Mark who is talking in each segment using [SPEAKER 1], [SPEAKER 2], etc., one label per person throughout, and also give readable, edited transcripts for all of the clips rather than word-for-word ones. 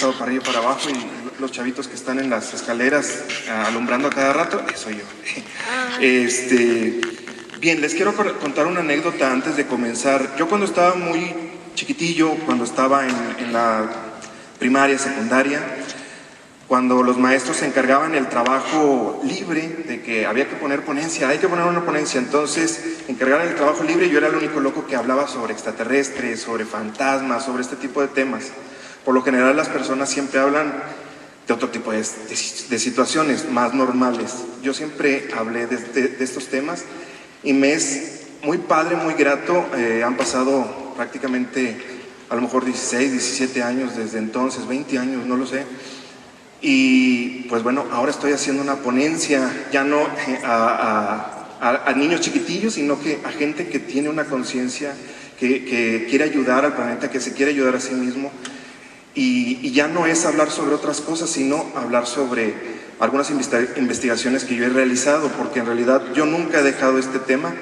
[SPEAKER 1] estado para arriba y para abajo, y los chavitos que están en las escaleras alumbrando a cada rato, soy yo. Bien, les quiero contar una anécdota antes de comenzar. Yo cuando estaba muy chiquitillo, cuando estaba en la primaria, secundaria, cuando los maestros se encargaban el trabajo libre, de que había que poner ponencia, hay que poner una ponencia, entonces encargaban el trabajo libre, yo era el único loco que hablaba sobre extraterrestres, sobre fantasmas, sobre este tipo de temas. Por lo general las personas siempre hablan de otro tipo de situaciones más normales. Yo siempre hablé de estos temas y me es muy padre, muy grato. Han pasado prácticamente a lo mejor 16, 17 años desde entonces, 20 años, no lo sé. Y pues bueno, ahora estoy haciendo una ponencia, ya no a niños chiquitillos, sino que a gente que tiene una conciencia, que quiere ayudar al planeta, que se quiere ayudar a sí mismo. Y ya no es hablar sobre otras cosas, sino hablar sobre algunas investigaciones que yo he realizado, porque en realidad yo nunca he dejado este tema.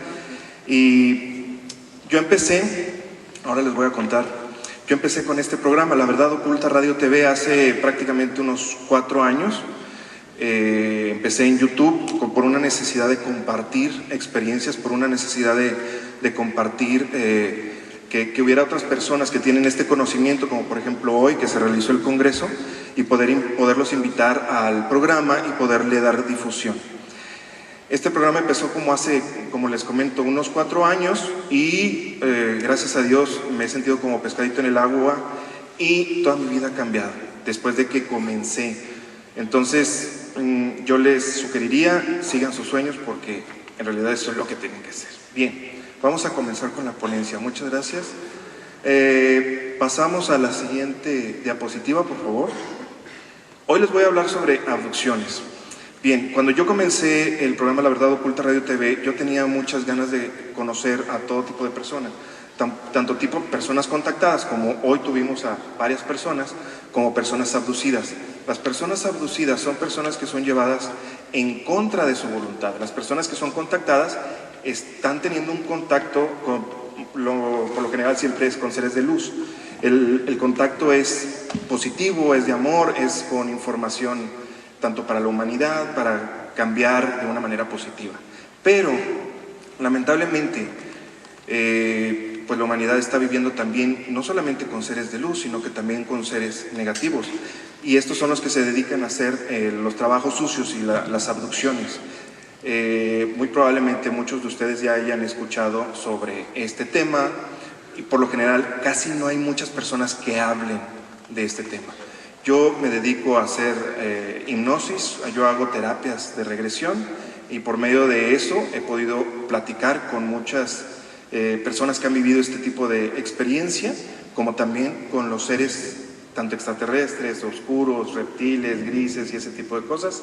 [SPEAKER 1] Y yo empecé, ahora les voy a contar. Yo empecé con este programa, La Verdad Oculta Radio TV, hace prácticamente unos 4 años. Empecé en YouTube por una necesidad de compartir experiencias, por una necesidad de compartir, que hubiera otras personas que tienen este conocimiento, como por ejemplo hoy que se realizó el Congreso, y poderlos invitar al programa y poderle dar difusión. Este programa empezó como hace, como les comento, unos 4 años y gracias a Dios me he sentido como pescadito en el agua y toda mi vida ha cambiado después de que comencé. Entonces yo les sugeriría, sigan sus sueños porque en realidad eso es lo que tienen que hacer. Bien, vamos a comenzar con la ponencia. Muchas gracias. Pasamos a la siguiente diapositiva, por favor. Hoy les voy a hablar sobre abducciones. Bien, cuando yo comencé el programa La Verdad Oculta Radio TV, yo tenía muchas ganas de conocer a todo tipo de personas, tanto tipo personas contactadas, como hoy tuvimos a varias personas, como personas abducidas. Las personas abducidas son personas que son llevadas en contra de su voluntad. Las personas que son contactadas están teniendo un contacto, por lo general siempre es con seres de luz. El contacto es positivo, es de amor, es con información tanto para la humanidad, para cambiar de una manera positiva. Pero, lamentablemente, pues la humanidad está viviendo también, no solamente con seres de luz, sino que también con seres negativos. Y estos son los que se dedican a hacer los trabajos sucios y las abducciones. Muy probablemente muchos de ustedes ya hayan escuchado sobre este tema, y por lo general casi no hay muchas personas que hablen de este tema. Yo me dedico a hacer hipnosis, yo hago terapias de regresión y por medio de eso he podido platicar con muchas personas que han vivido este tipo de experiencia, como también con los seres tanto extraterrestres, oscuros, reptiles, grises y ese tipo de cosas.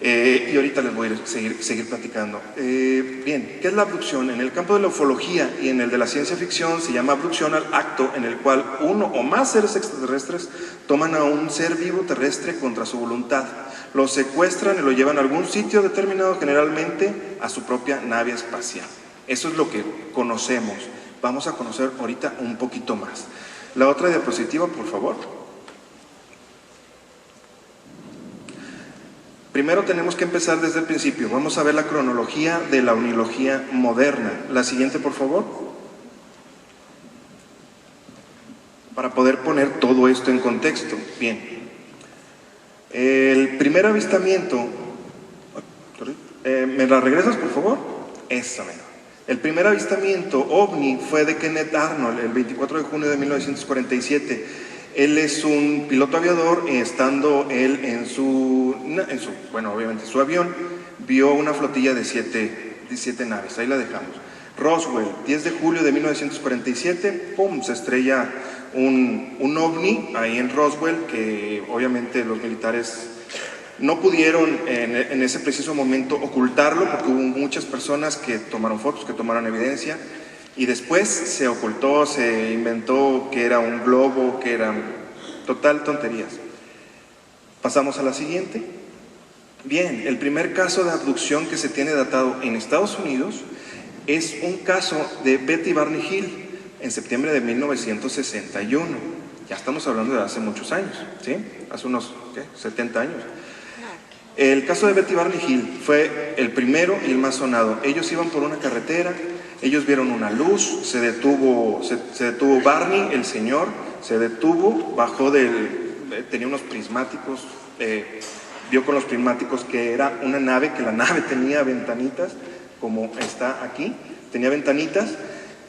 [SPEAKER 1] Y ahorita les voy a seguir platicando. Bien, ¿qué es la abducción? En el campo de la ufología y en el de la ciencia ficción se llama abducción al acto en el cual uno o más seres extraterrestres toman a un ser vivo terrestre contra su voluntad, lo secuestran y lo llevan a algún sitio determinado, generalmente a su propia nave espacial. Eso es lo que conocemos. Vamos a conocer ahorita un poquito más. La otra diapositiva, por favor. Primero tenemos que empezar desde el principio. Vamos a ver la cronología de la unilogía moderna. La siguiente, por favor. Para poder poner todo esto en contexto. Bien. El primer avistamiento... ¿me la regresas, por favor? Eso, mira. El primer avistamiento ovni fue de Kenneth Arnold el 24 de junio de 1947. Él es un piloto aviador, estando él en su avión, vio una flotilla de 7 naves, ahí la dejamos. Roswell, 10 de julio de 1947, ¡pum!, se estrella un ovni ahí en Roswell, que obviamente los militares no pudieron en ese preciso momento ocultarlo, porque hubo muchas personas que tomaron fotos, que tomaron evidencia. Y después se ocultó, se inventó que era un globo, que eran total tonterías. Pasamos a la siguiente. Bien, el primer caso de abducción que se tiene datado en Estados Unidos es un caso de Betty Barney Hill en septiembre de 1961. Ya estamos hablando de hace muchos años, ¿sí? Hace unos, ¿qué? 70 años. El caso de Betty Barney Hill fue el primero y el más sonado. Ellos iban por una carretera, ellos vieron una luz, se detuvo Barney, el señor, se detuvo, bajó tenía unos prismáticos, vio con los prismáticos que era una nave, que la nave tenía ventanitas, como está aquí, tenía ventanitas,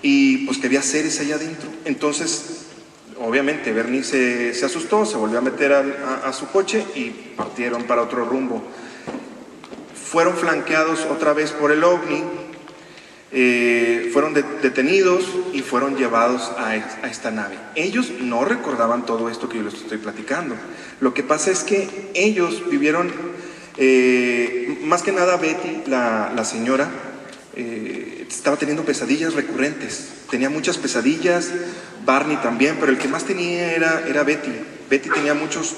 [SPEAKER 1] y pues que había seres allá adentro. Entonces, obviamente, Bernie se asustó, se volvió a meter a su coche y partieron para otro rumbo. Fueron flanqueados otra vez por el OVNI, fueron detenidos y fueron llevados a esta nave. Ellos no recordaban todo esto que yo les estoy platicando. Lo que pasa es que ellos vivieron, más que nada Betty, la señora, estaba teniendo pesadillas recurrentes, tenía muchas pesadillas, Barney también, pero el que más tenía era Betty. Betty tenía muchas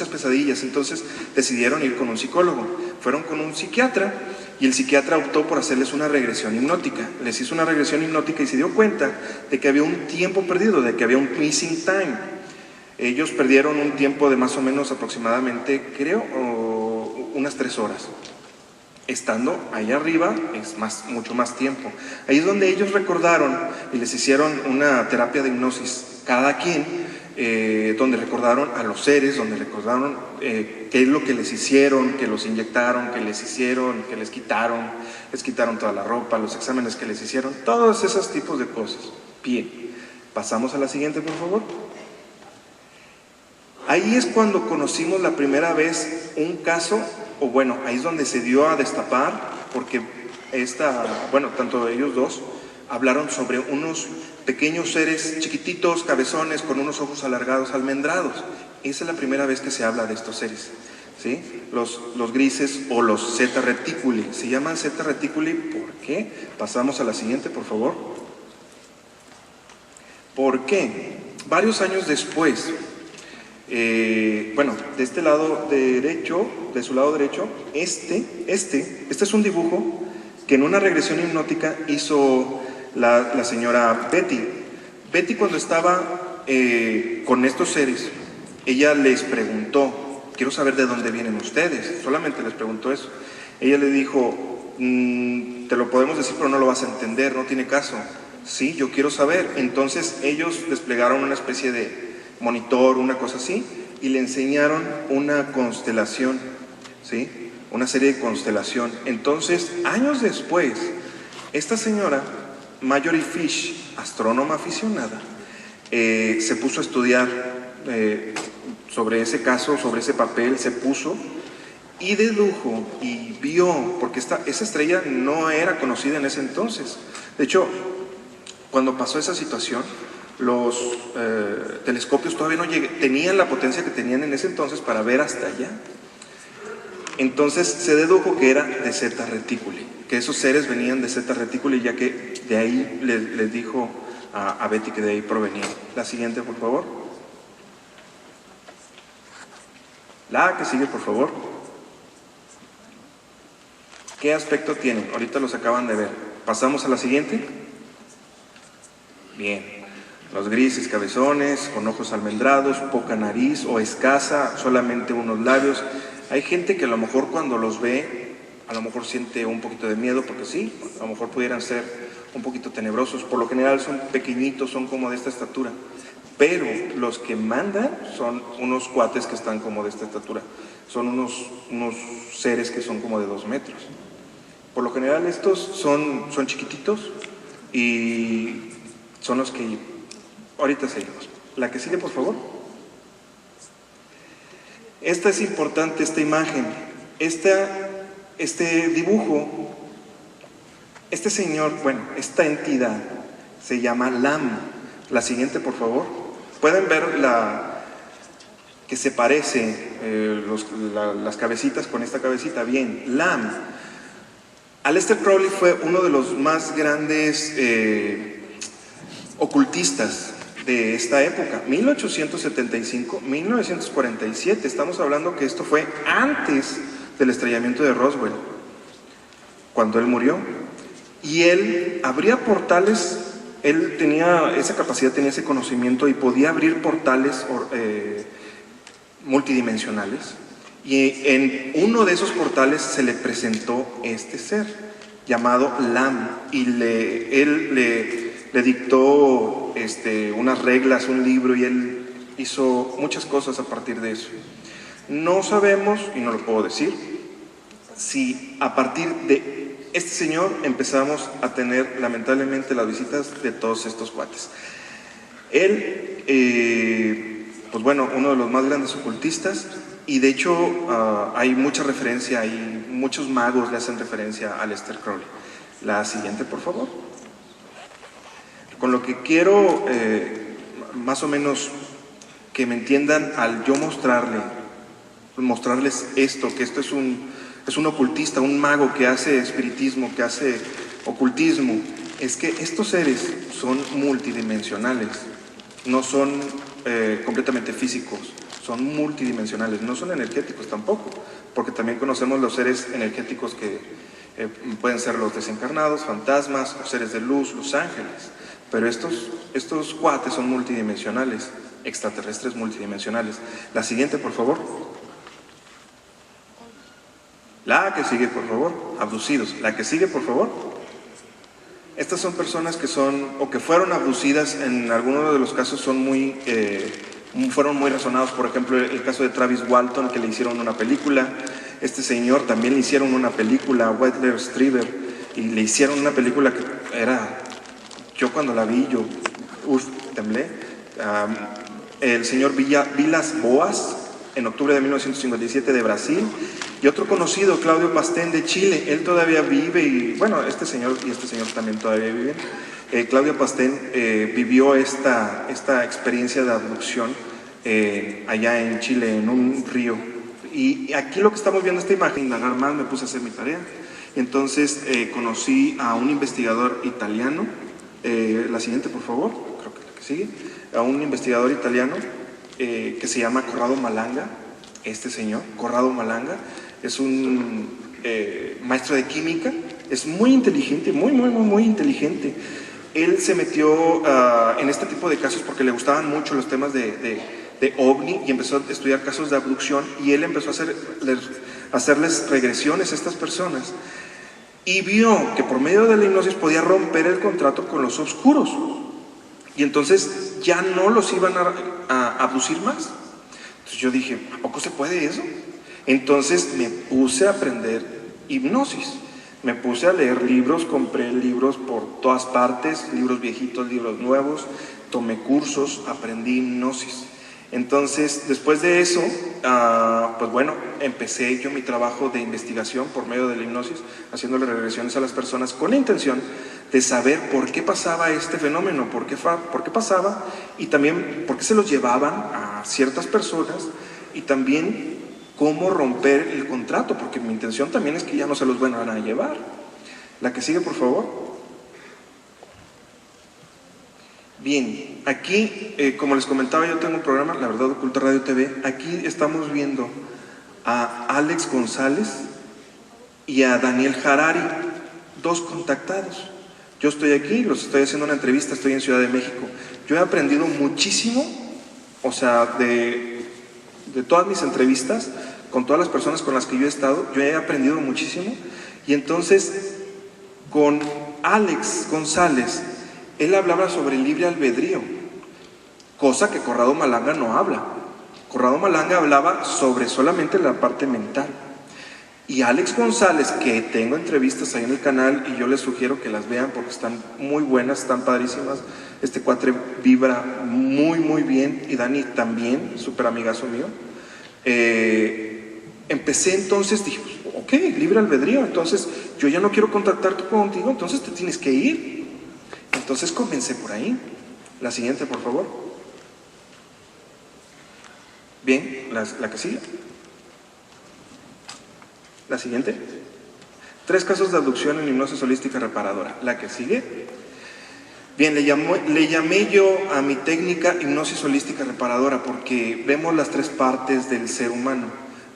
[SPEAKER 1] pesadillas, entonces decidieron ir con un psicólogo. Fueron con un psiquiatra y el psiquiatra optó por hacerles una regresión hipnótica. Les hizo una regresión hipnótica y se dio cuenta de que había un tiempo perdido, de que había un missing time. Ellos perdieron un tiempo de más o menos aproximadamente, creo, unas 3 horas. Estando ahí arriba es mucho más tiempo. Ahí es donde ellos recordaron y les hicieron una terapia de hipnosis, cada quien, donde recordaron a los seres, donde recordaron qué es lo que les hicieron, que los inyectaron, que les hicieron, que les quitaron toda la ropa, los exámenes que les hicieron, todos esos tipos de cosas. Bien, pasamos a la siguiente, por favor. Ahí es cuando conocimos la primera vez un caso, o bueno, ahí es donde se dio a destapar, porque tanto ellos dos hablaron sobre unos pequeños seres chiquititos, cabezones, con unos ojos alargados, almendrados. Esa es la primera vez que se habla de estos seres, ¿sí? Los grises o los Zeta Reticuli. Se llaman Zeta Reticuli, ¿por qué? Pasamos a la siguiente, por favor. ¿Por qué? Varios años después, de este lado derecho, de su lado derecho, este es un dibujo que en una regresión hipnótica hizo la señora Betty. Betty, cuando estaba con estos seres, ella les preguntó: quiero saber de dónde vienen ustedes. Solamente les preguntó eso. Ella le dijo: te lo podemos decir, pero no lo vas a entender, no tiene caso. Sí, yo quiero saber. Entonces ellos desplegaron una especie de monitor, una cosa así, y le enseñaron una constelación, ¿sí? Una serie de constelación. Entonces, años después, esta señora, Marjorie Fish, astrónoma aficionada, se puso a estudiar sobre ese caso, sobre ese papel, se puso y dedujo y vio, porque esa estrella no era conocida en ese entonces. De hecho, cuando pasó esa situación, los telescopios todavía no tenían la potencia que tenían en ese entonces para ver hasta allá. Entonces se dedujo que era de Zeta Reticuli, que esos seres venían de Zeta Reticuli, ya que de ahí les dijo a Betty que de ahí provenía. La siguiente, por favor. La que sigue, por favor. ¿Qué aspecto tienen? Ahorita los acaban de ver. Pasamos a la siguiente. Bien. Los grises cabezones, con ojos almendrados, poca nariz o escasa, solamente unos labios. Hay gente que a lo mejor cuando los ve, a lo mejor siente un poquito de miedo, porque sí, a lo mejor pudieran ser un poquito tenebrosos. Por lo general son pequeñitos, son como de esta estatura. Pero los que mandan son unos cuates que están como de esta estatura. Son unos seres que son como de 2 metros. Por lo general estos son chiquititos y son los que... Ahorita seguimos. La que sigue, por favor. Esta es importante, esta imagen. Este dibujo, este señor, esta entidad se llama Lam. La siguiente, por favor. Pueden ver que se parece las cabecitas con esta cabecita. Bien, Lam. Aleister Crowley fue uno de los más grandes ocultistas de esta época, 1875-1947. Estamos hablando que esto fue antes del estrellamiento de Roswell, cuando él murió. Y él abría portales Él tenía esa capacidad, tenía ese conocimiento y podía abrir portales multidimensionales. Y en uno de esos portales se le presentó este ser llamado Lam, y él le dictó unas reglas, un libro, y él hizo muchas cosas a partir de eso. No sabemos, y no lo puedo decir, si a partir de este señor empezamos a tener lamentablemente las visitas de todos estos cuates. Él, pues bueno, uno de los más grandes ocultistas, y de hecho hay mucha referencia, hay muchos magos le hacen referencia a Aleister Crowley. La siguiente, por favor. Con lo que quiero más o menos que me entiendan al yo mostrarles esto, que esto es un ocultista, un mago que hace espiritismo, que hace ocultismo, es que estos seres son multidimensionales, no son completamente físicos, son multidimensionales, no son energéticos tampoco, porque también conocemos los seres energéticos que pueden ser los desencarnados, fantasmas, o seres de luz, los ángeles, pero estos cuates son multidimensionales, extraterrestres multidimensionales. La siguiente, por favor. La que sigue, por favor. Abducidos. La que sigue, por favor. Estas son personas que son, o que fueron abducidas, en algunos de los casos fueron muy razonados. Por ejemplo, el caso de Travis Walton, que le hicieron una película. Este señor también le hicieron una película, Whitler Strieber, y le hicieron una película que era, yo cuando la vi, yo temblé. El señor Vilas Boas, en octubre de 1957, de Brasil, y otro conocido, Claudio Pastén, de Chile. Él todavía vive, y bueno, este señor también todavía vive. Claudio Pastén vivió esta experiencia de abducción allá en Chile, en un río. Y aquí lo que estamos viendo, esta imagen, indagar más, me puse a hacer mi tarea. Entonces conocí a un investigador italiano, la siguiente, por favor, creo que es la que sigue, a un investigador italiano que se llama Corrado Malanga. Este señor, Corrado Malanga, es un maestro de química, es muy inteligente, muy inteligente. Él se metió en este tipo de casos porque le gustaban mucho los temas de OVNI, y empezó a estudiar casos de abducción, y él empezó a hacerles regresiones a estas personas, y vio que por medio de la hipnosis podía romper el contrato con los oscuros, y entonces ya no los iban a abducir más. Entonces yo dije, ¿a poco se puede eso? Entonces me puse a aprender hipnosis, me puse a leer libros, compré libros por todas partes, libros viejitos, libros nuevos, tomé cursos, aprendí hipnosis. Entonces, después de eso, pues bueno, empecé yo mi trabajo de investigación por medio de la hipnosis, haciéndole regresiones a las personas con la intención de saber por qué pasaba este fenómeno, por qué pasaba, y también por qué se los llevaban a ciertas personas, y también cómo romper el contrato, porque mi intención también es que ya no se los van a llevar. La que sigue, por favor. Bien, aquí, como les comentaba, yo tengo un programa, La Verdad Oculta Radio TV. Aquí estamos viendo a Alex González y a Daniel Harari, dos contactados. Yo estoy aquí, los estoy haciendo una entrevista, estoy en Ciudad de México. Yo he aprendido muchísimo, o sea, de todas mis entrevistas, con todas las personas con las que yo he estado, yo he aprendido muchísimo. Y entonces, con Alex González, él hablaba sobre el libre albedrío, cosa que Corrado Malanga no habla. Corrado Malanga hablaba sobre solamente la parte mental. Y Alex González, que tengo entrevistas ahí en el canal, y yo les sugiero que las vean porque están muy buenas, están padrísimas. Este cuatre vibra muy bien, y Dani también, súper amigazo mío. Empecé entonces, dije, ok, libre albedrío, entonces yo ya no quiero contactarte contigo, entonces te tienes que ir. Entonces comencé por ahí. La siguiente, por favor. Bien, la que sigue. La siguiente. 3 casos de abducción en hipnosis holística reparadora. La que sigue. Bien, le llamé yo a mi técnica hipnosis holística reparadora porque vemos las 3 partes del ser humano: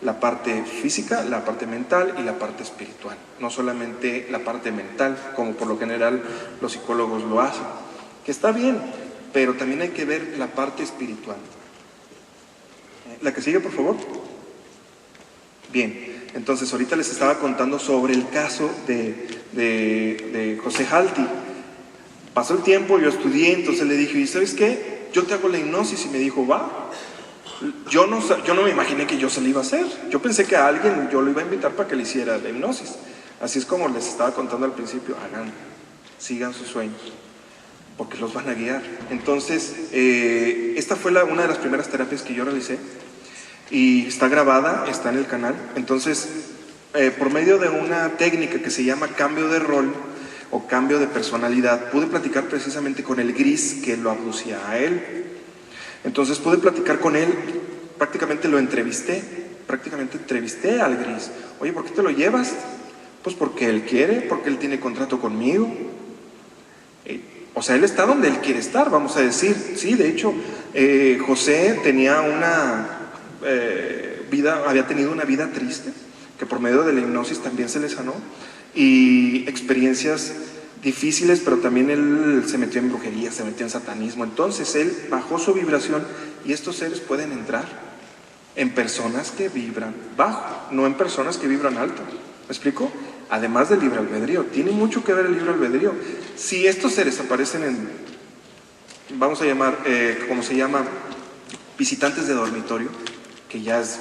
[SPEAKER 1] la parte física, la parte mental y la parte espiritual. No solamente la parte mental, como por lo general los psicólogos lo hacen. que está bien, pero también hay que ver la parte espiritual. La que sigue, por favor. Bien, entonces ahorita les estaba contando sobre el caso de José Halti. Pasó el tiempo, yo estudié, entonces le dije, ¿y sabes qué? Yo te hago la hipnosis, y me dijo, va. Yo no me imaginé que yo se lo iba a hacer. Yo pensé que a alguien yo lo iba a invitar para que le hiciera la hipnosis. Así es como les estaba contando al principio, sigan sus sueños, porque los van a guiar. Entonces, esta fue una de las primeras terapias que yo realicé, y está grabada, está en el canal. Entonces, por medio de una técnica que se llama cambio de rol o cambio de personalidad, pude platicar precisamente con el gris que lo abducía a él. Entonces pude platicar con él, prácticamente entrevisté al gris. Oye, ¿por qué te lo llevas? Pues porque él quiere, porque él tiene contrato conmigo. O sea, él está donde él quiere estar, vamos a decir. Sí, de hecho, José tenía había tenido una vida triste, que por medio de la hipnosis también se le sanó, y experiencias difíciles, pero también él se metió en brujería, se metió en satanismo. Entonces él bajó su vibración, y estos seres pueden entrar en personas que vibran bajo, no en personas que vibran alto. ¿Me explico? Además del libre albedrío, tiene mucho que ver el libre albedrío. Si estos seres aparecen en, vamos a llamar, como se llama, visitantes de dormitorio, que ya es,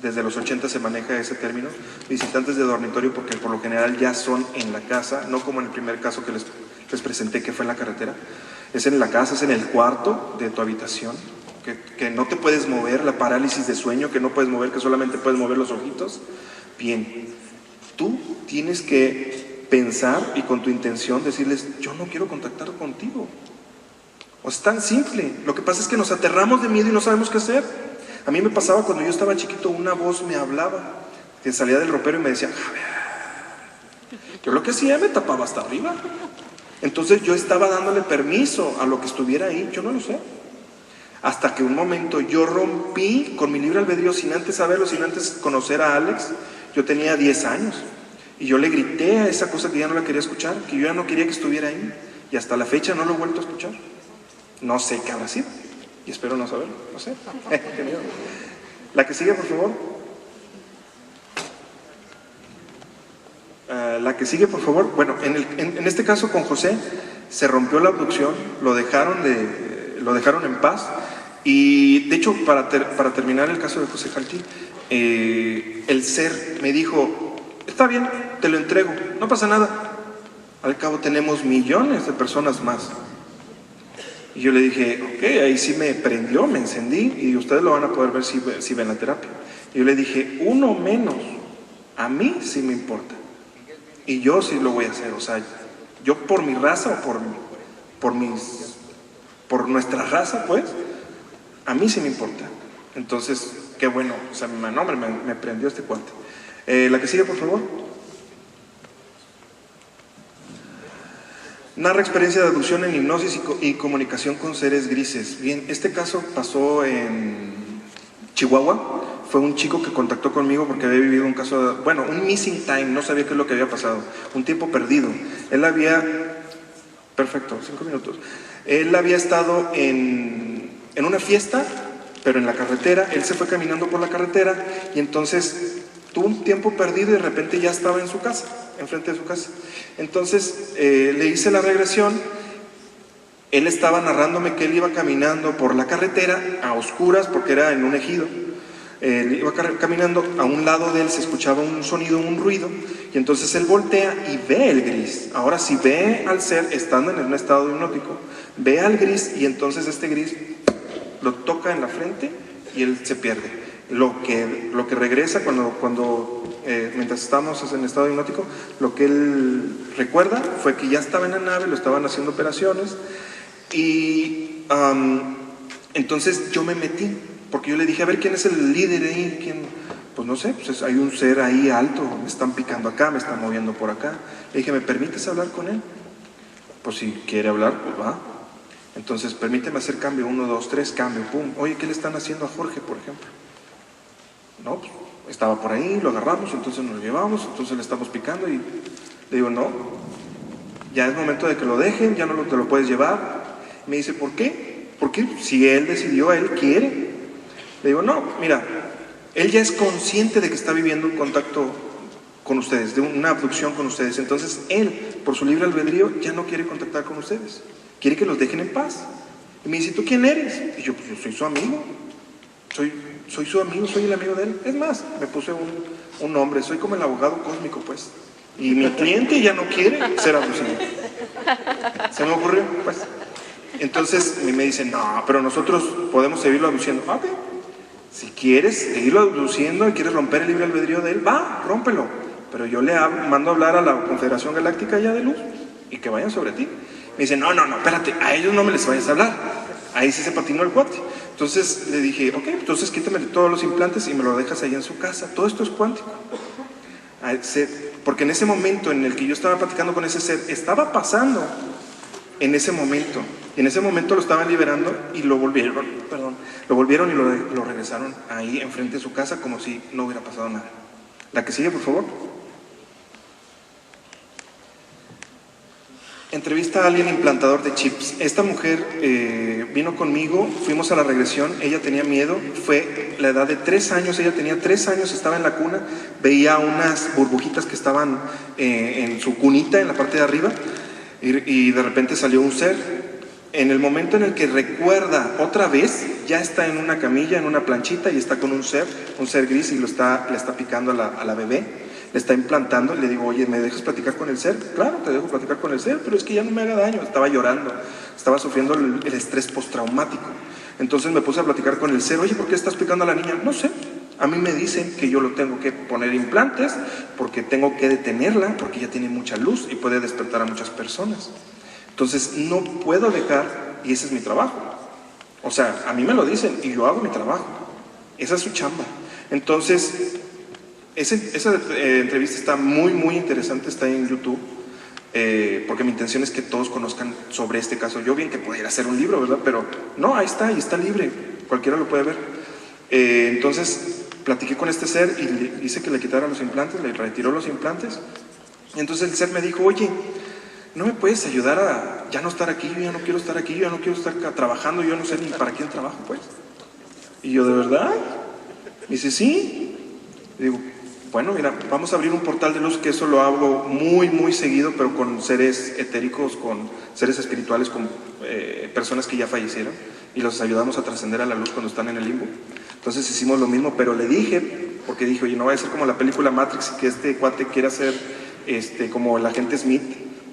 [SPEAKER 1] desde los 80 se maneja ese término, visitantes de dormitorio, porque por lo general ya son en la casa, no como en el primer caso que les presenté, que fue en la carretera. Es en la casa, es en el cuarto de tu habitación, que no te puedes mover, la parálisis de sueño, que no puedes mover, que solamente puedes mover los ojitos. Bien, tú tienes que pensar y con tu intención decirles, yo no quiero contactar contigo. O es tan simple. Lo que pasa es que nos aterramos de miedo y no sabemos qué hacer. A mí me pasaba cuando yo estaba chiquito, una voz me hablaba, que salía del ropero y me decía, yo lo que hacía, me tapaba hasta arriba. Entonces yo estaba dándole permiso a lo que estuviera ahí, yo no lo sé. Hasta que un momento yo rompí con mi libre albedrío, sin antes saberlo, sin antes conocer a Alex. Yo tenía 10 años y yo le grité a esa cosa que ya no la quería escuchar, que yo ya no quería que estuviera ahí, y hasta la fecha no lo he vuelto a escuchar. No sé qué habrá sido y espero no saberlo, no sé. Qué miedo. La que sigue, por favor. La que sigue, por favor. Bueno, en este caso con José se rompió la abducción, lo dejaron en paz. Y de hecho, para terminar el caso de José Halti, el ser me dijo, está bien, te lo entrego, no pasa nada. Al cabo tenemos millones de personas más. Y yo le dije, ok, ahí sí me prendió, me encendí, y ustedes lo van a poder ver si ven la terapia. Y yo le dije, uno menos, a mí sí me importa. Y yo sí lo voy a hacer, o sea, yo por mi raza o por nuestra raza, pues, a mí sí me importa. Entonces, qué bueno, o sea, me prendió este cuate. La que sigue, por favor. Narra experiencia de abducción en hipnosis y comunicación con seres grises. Bien, este caso pasó en Chihuahua. Fue un chico que contactó conmigo porque había vivido un caso, un missing time, no sabía qué es lo que había pasado, un tiempo perdido. Él había, perfecto, 5 minutos. Él había estado en una fiesta, pero en la carretera. Él se fue caminando por la carretera y entonces tuvo un tiempo perdido y de repente ya estaba en su casa, enfrente de su casa. Entonces le hice la regresión. Él estaba narrándome que él iba caminando por la carretera a oscuras porque era en un ejido. Él iba caminando, a un lado de él se escuchaba un sonido, un ruido, y entonces él voltea y ve el gris. Ahora sí ve al ser, estando en un estado hipnótico, ve al gris, y entonces este gris lo toca en la frente y él se pierde. Lo que regresa mientras estábamos en estado hipnótico, lo que él recuerda fue que ya estaba en la nave, lo estaban haciendo operaciones, y entonces yo me metí, porque yo le dije, a ver, ¿quién es el líder ahí? ¿Quién? Pues no sé, pues hay un ser ahí alto, me están picando acá, me están moviendo por acá. Le dije, ¿me permites hablar con él? Pues si quiere hablar, pues va. Entonces, permíteme hacer cambio, 1, 2, 3, cambio, pum. Oye, ¿qué le están haciendo a Jorge, por ejemplo? No, pues estaba por ahí, lo agarramos, entonces nos lo llevamos, entonces le estamos picando y le digo, no, ya es momento de que lo dejen, ya no te lo puedes llevar. Me dice, ¿por qué? Porque si él decidió, él quiere. Le digo, no, mira, él ya es consciente de que está viviendo un contacto con ustedes, de una abducción con ustedes. Entonces él, por su libre albedrío, ya no quiere contactar con ustedes. Quiere que los dejen en paz. Y me dice, ¿tú quién eres? Y yo, pues yo soy su amigo. Soy su amigo, soy el amigo de él. Es más, me puse un nombre, soy como el abogado cósmico, pues. Y mi cliente ya no quiere ser abducido. Se me ocurrió, pues. Entonces me dicen, no, pero nosotros podemos seguirlo abduciendo. Ok, si quieres seguirlo abduciendo y quieres romper el libre albedrío de él, va, rómpelo. Pero yo le mando a hablar a la Confederación Galáctica ya de Luz y que vayan sobre ti. Me dicen, no, espérate, a ellos no me les vayas a hablar. Ahí sí se patinó el cuate. Entonces le dije, ok, entonces quítame todos los implantes y me lo dejas ahí en su casa. Todo esto es cuántico. Porque en ese momento en el que yo estaba platicando con ese ser, estaba pasando en ese momento. Y en ese momento lo estaban liberando y lo volvieron y lo regresaron ahí enfrente de su casa como si no hubiera pasado nada. La que sigue, por favor. Entrevista a alguien implantador de chips. Esta mujer vino conmigo, fuimos a la regresión, ella tenía miedo, fue la edad de 3 años, ella tenía 3 años, estaba en la cuna, veía unas burbujitas que estaban en su cunita, en la parte de arriba, y de repente salió un ser. En el momento en el que recuerda otra vez, ya está en una camilla, en una planchita, y está con un ser gris, y le está picando a la bebé. Le está implantando, y le digo, oye, ¿me dejas platicar con el ser? Claro, te dejo platicar con el ser, pero es que ya no me haga daño. Estaba llorando, estaba sufriendo el estrés postraumático. Entonces me puse a platicar con el ser, oye, ¿por qué estás picando a la niña? No sé, a mí me dicen que yo lo tengo que poner implantes, porque tengo que detenerla, porque ella tiene mucha luz y puede despertar a muchas personas. Entonces no puedo dejar, y ese es mi trabajo. O sea, a mí me lo dicen y yo hago mi trabajo. Esa es su chamba. Entonces, esa entrevista está muy, muy interesante, está en YouTube, porque mi intención es que todos conozcan sobre este caso. Yo bien que pudiera hacer un libro, ¿verdad? Pero no, ahí está, y está libre, cualquiera lo puede ver. Entonces, platiqué con este ser y le hice que le quitara los implantes, le retiró los implantes. Y entonces el ser me dijo, oye, ¿no me puedes ayudar a ya no estar aquí? Yo ya no quiero estar aquí, yo ya no quiero estar trabajando, yo no sé ni para quién trabajo, pues. Y yo, ¿de verdad? Me dice, sí. Y digo, bueno, mira, vamos a abrir un portal de luz, que eso lo hago muy, muy seguido, pero con seres etéricos, con seres espirituales, con personas que ya fallecieron, y los ayudamos a trascender a la luz cuando están en el limbo. Entonces hicimos lo mismo, pero le dije, porque dije, oye, no va a ser como la película Matrix, que este cuate quiere hacer como el agente Smith,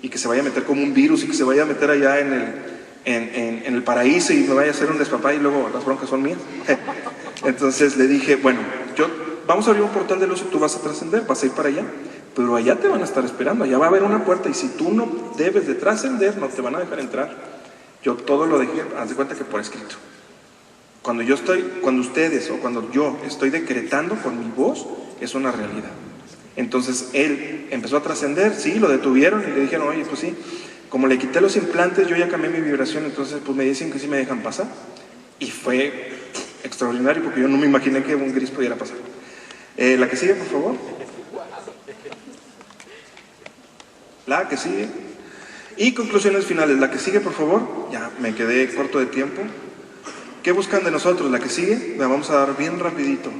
[SPEAKER 1] y que se vaya a meter como un virus, y que se vaya a meter allá en el paraíso, y me vaya a hacer un despapá, y luego las broncas son mías. Entonces le dije, bueno, vamos a abrir un portal de luz y tú vas a trascender, vas a ir para allá, pero allá te van a estar esperando, allá va a haber una puerta, y si tú no debes de trascender, no te van a dejar entrar. Yo todo lo dejé, haz de cuenta que por escrito. Cuando ustedes o cuando yo estoy decretando con mi voz, es una realidad. Entonces él empezó a trascender, sí, lo detuvieron y le dijeron, oye, pues sí, como le quité los implantes, yo ya cambié mi vibración, entonces pues me dicen que sí me dejan pasar. Y fue extraordinario, porque yo no me imaginé que un gris pudiera pasar. La que sigue, por favor. La que sigue. Y conclusiones finales. La que sigue, por favor. Ya me quedé corto de tiempo. ¿Qué buscan de nosotros? La que sigue. La vamos a dar bien rapidito.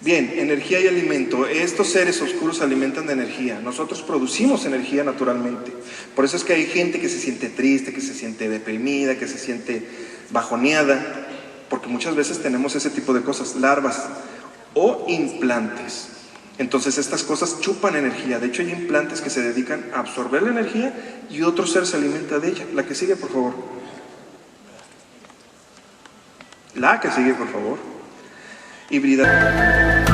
[SPEAKER 1] Bien, energía y alimento. Estos seres oscuros se alimentan de energía. Nosotros producimos energía naturalmente. Por eso es que hay gente que se siente triste, que se siente deprimida, que se siente bajoneada, porque muchas veces tenemos ese tipo de cosas, larvas o implantes. Entonces estas cosas chupan energía. De hecho hay implantes que se dedican a absorber la energía y otro ser se alimenta de ella. La que sigue, por favor. La que sigue, por favor. Hibridar.